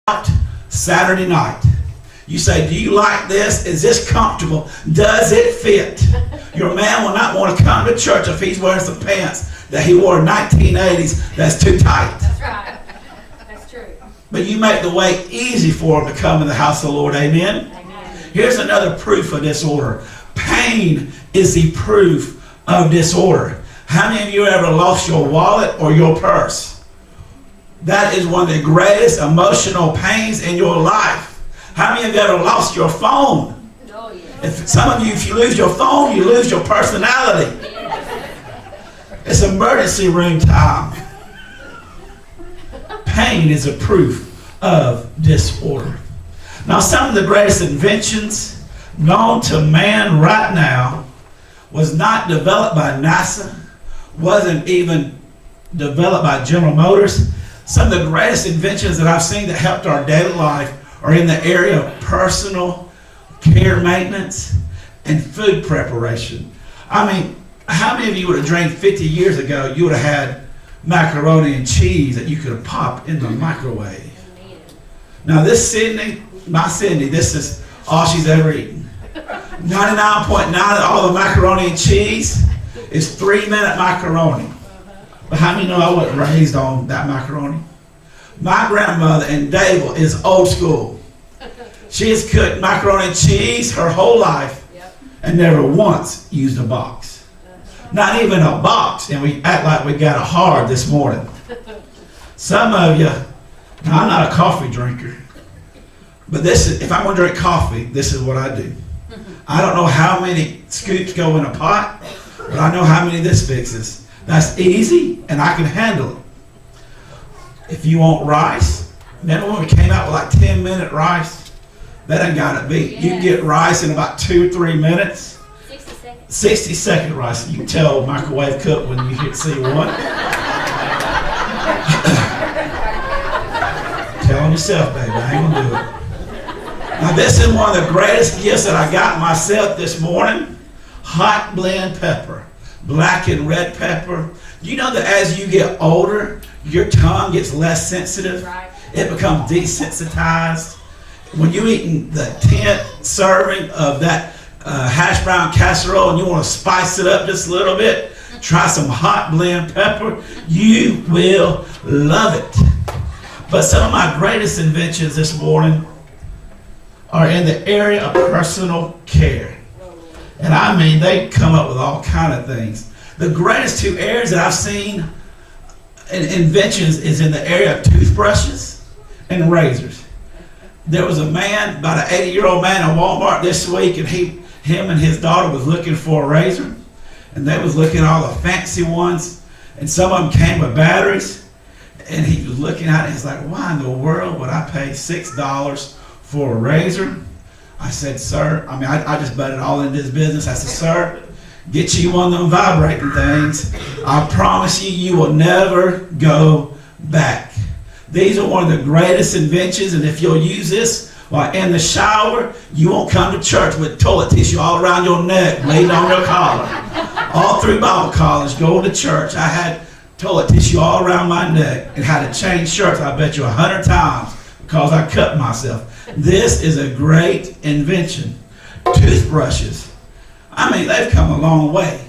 out Saturday night. You say, do you like this? Is this comfortable? Does it fit? Your man will not want to come to church if he's wearing some pants that he wore in 1980s that's too tight. That's right. That's true. But you make the way easy for him to come in the house of the Lord. Amen? Amen. Here's another proof of disorder. Pain is the proof of disorder. How many of you ever lost your wallet or your purse? That is one of the greatest emotional pains in your life. How many of you ever lost your phone? Oh, yeah. Some of you, if you lose your phone, you lose your personality. It's emergency room time. Pain is a proof of disorder. Now, some of the greatest inventions known to man right now was not developed by NASA, wasn't even developed by General Motors. Some of the greatest inventions that I've seen that helped our daily life are in the area of personal care maintenance and food preparation. I mean, how many of you would have drank 50 years ago, you would have had macaroni and cheese that you could have popped in the microwave? Now this Sydney, my Sydney, this is all she's ever eaten. 99.9 of all the macaroni and cheese is 3-minute macaroni. But how many know I wasn't raised on that macaroni? My grandmother in Dable is old school. She has cooked macaroni and cheese her whole life and never once used a box. Not even a box, and we act like we got it hard this morning. Some of you, now I'm not a coffee drinker, but this is, if I'm going to drink coffee, this is what I do. I don't know how many scoops go in a pot, but I know how many this fixes. That's easy, and I can handle it. If you want rice, remember when we came out with like 10-minute rice? That ain't got to be. You can get rice in about 2 or 3 minutes. 60 seconds. 60-second rice. You can tell microwave cook when you hit C1. Tell them yourself, baby. I ain't going to do it. Now, this is one of the greatest gifts that I got myself this morning. Hot blend pepper. Black and red pepper. You know that as you get older, your tongue gets less sensitive. Right. It becomes desensitized. When you're eating the 10th serving of that hash brown casserole and you want to spice it up just a little bit, try some hot blend pepper. You will love it. But some of my greatest inventions this morning are in the area of personal care. And I mean, they come up with all kind of things. The greatest 2 areas that I've seen in inventions is in the area of toothbrushes and razors. There was a man, about an 80-year-old man in Walmart this week, and him and his daughter was looking for a razor. And they was looking at all the fancy ones, and some of them came with batteries. And he was looking at it, and he's like, why in the world would I pay $6 for a razor? I said, sir, I mean, I just butted all into this business. I said, sir, get you one of them vibrating things. I promise you, you will never go back. These are one of the greatest inventions, and if you'll use this while in the shower, you won't come to church with toilet tissue all around your neck, laid on your collar. All through Bible college, going to church, I had toilet tissue all around my neck and had to change shirts, I bet you 100 times because I cut myself. This is a great invention. Toothbrushes. I mean, they've come a long way.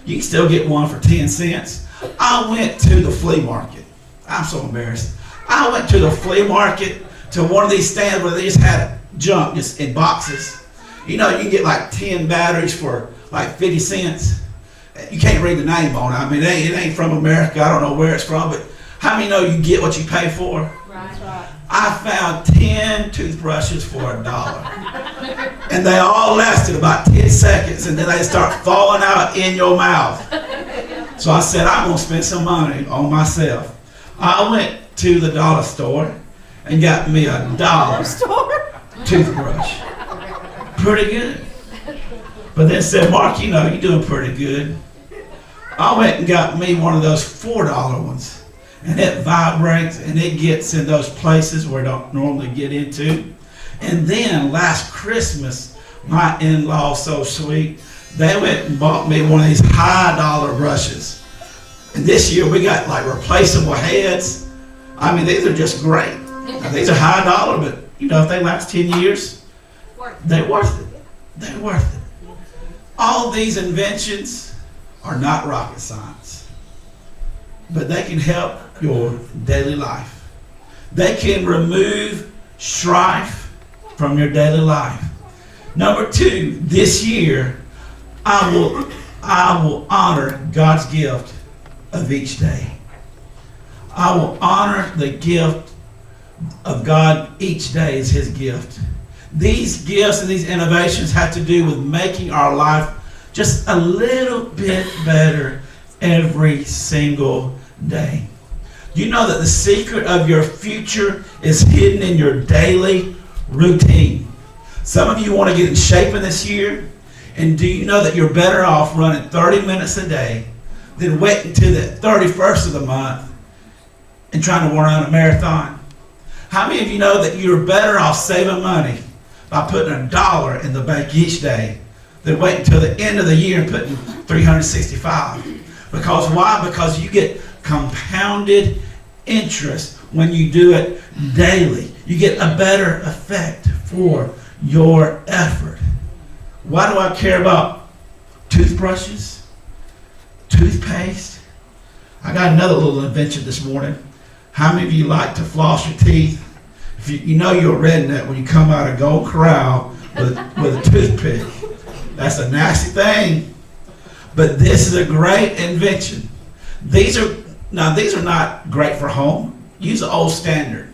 You can still get one for 10 cents. I went to the flea market. I'm so embarrassed. I went to the flea market to one of these stands where they just had junk just in boxes. You know, you can get like 10 batteries for like 50 cents. You can't read the name on it. I mean, it ain't from America. I don't know where it's from, but how many know you get what you pay for? Right. I found 10 toothbrushes for $1. And they all lasted about 10 seconds, and then they start falling out in your mouth. So I said, I'm going to spend some money on myself. I went to the dollar store and got me a $1 toothbrush. Pretty good. But then said, Mark, you know, you're doing pretty good. I went and got me one of those $4 ones. And it vibrates and it gets in those places where it don't normally get into. And then last Christmas, my in-laws, so sweet, they went and bought me one of these high dollar brushes. And this year we got like replaceable heads. I mean, these are just great. Now, these are high dollar, but you know, if they last 10 years, they're worth it. They're worth it. All these inventions are not rocket science, but they can help your daily life. They can remove strife from your daily life. Number two, this year, I will honor God's gift of each day. I will honor the gift of God each day as His gift. These gifts and these innovations have to do with making our life just a little bit better every single day. You know that the secret of your future is hidden in your daily routine. Some of you want to get in shape in this year, and do you know that you're better off running 30 minutes a day than waiting until the 31st of the month and trying to run a marathon? How many of you know that you're better off saving money by putting $1 in the bank each day than waiting until the end of the year and putting 365? Because why? Because you get compounded interest when you do it daily. You get a better effect for your effort. Why do I care about toothbrushes, toothpaste? I got another little invention this morning. How many of you like to floss your teeth? If you know you're a redneck when you come out of Gold Corral with a toothpick. That's a nasty thing. But this is a great invention. These are not great for home. Use the old standard.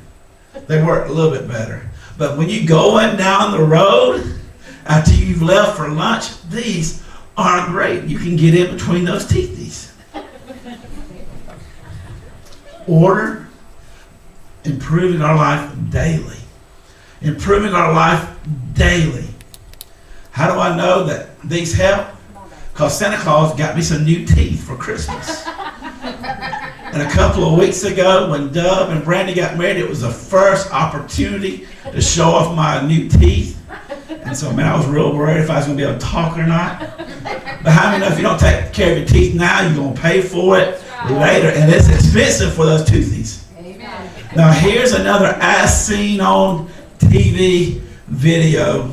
They work a little bit better. But when you're going down the road after you've left for lunch, these are great. You can get in between those teethies. Order, improving our life daily. Improving our life daily. How do I know that these help? Because Santa Claus got me some new teeth for Christmas. And a couple of weeks ago, when Dub and Brandy got married, it was the first opportunity to show off my new teeth. And so, man, I was real worried if I was going to be able to talk or not. But how many know if you don't take care of your teeth now, you're going to pay for it later. And it's expensive for those toothies. Amen. Now, here's another as seen on TV video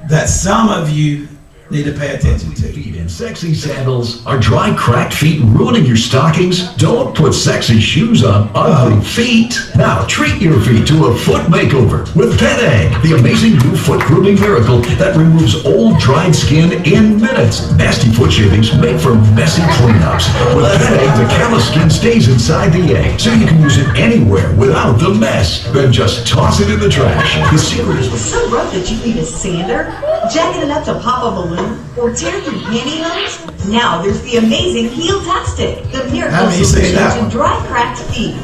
that some of you need to pay attention to. Feet in sexy sandals. Are dry, cracked feet ruining your stockings? Don't put sexy shoes on ugly feet. Now treat your feet to a foot makeover with Penne, the amazing new foot grooming miracle that removes old, dried skin in minutes. Nasty foot shavings make for messy cleanups. With Penne, the callous skin stays inside the egg, so you can use it anywhere without the mess. Then just toss it in the trash. The secret is So rough that you need a sander? Jacking it up to pop a balloon? Or tear your pantyhose? Now there's the amazing Heel-tastic, the miracle solution to dry, cracked feet.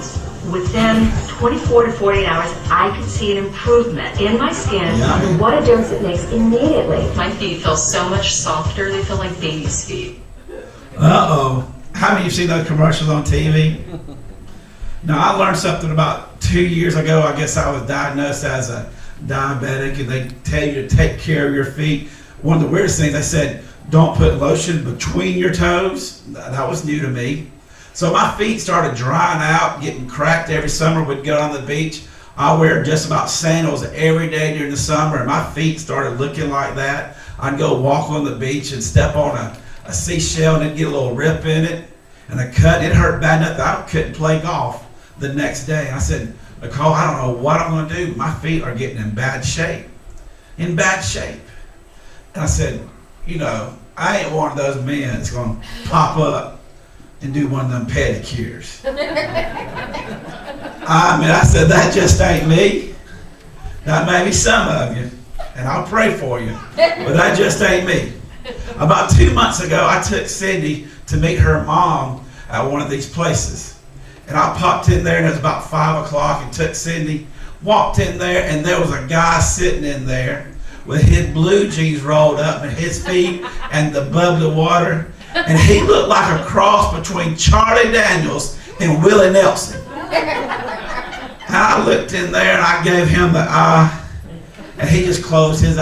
Within 24 to 48 hours, I could see an improvement in my skin. What a difference it makes immediately. My feet feel so much softer. They feel like baby's feet. Uh-oh. How many of you seen those commercials on TV? Now, I learned something about 2 years ago. I guess I was diagnosed as a diabetic, and they tell you to take care of your feet. One of the weirdest things, they said, don't put lotion between your toes. That was new to me. So my feet started drying out, getting cracked every summer. We'd go on the beach. I wear just about sandals every day during the summer, and my feet started looking like that. I'd go walk on the beach and step on a seashell, and it'd get a little rip in it, and a cut. It hurt bad enough that I couldn't play golf the next day. I said, Nicole, I don't know what I'm going to do. My feet are getting in bad shape. In bad shape. And I said, you know, I ain't one of those men that's going to pop up and do one of them pedicures. I said, that just ain't me. Now, maybe some of you, and I'll pray for you, but that just ain't me. About 2 months ago, I took Cindy to meet her mom at one of these places. And I popped in there, and it was about 5 o'clock, and took Cindy, walked in there, and there was a guy sitting in there with his blue jeans rolled up and his feet and the bubbly water. And he looked like a cross between Charlie Daniels and Willie Nelson. And I looked in there and I gave him the eye, and he just closed his eyes.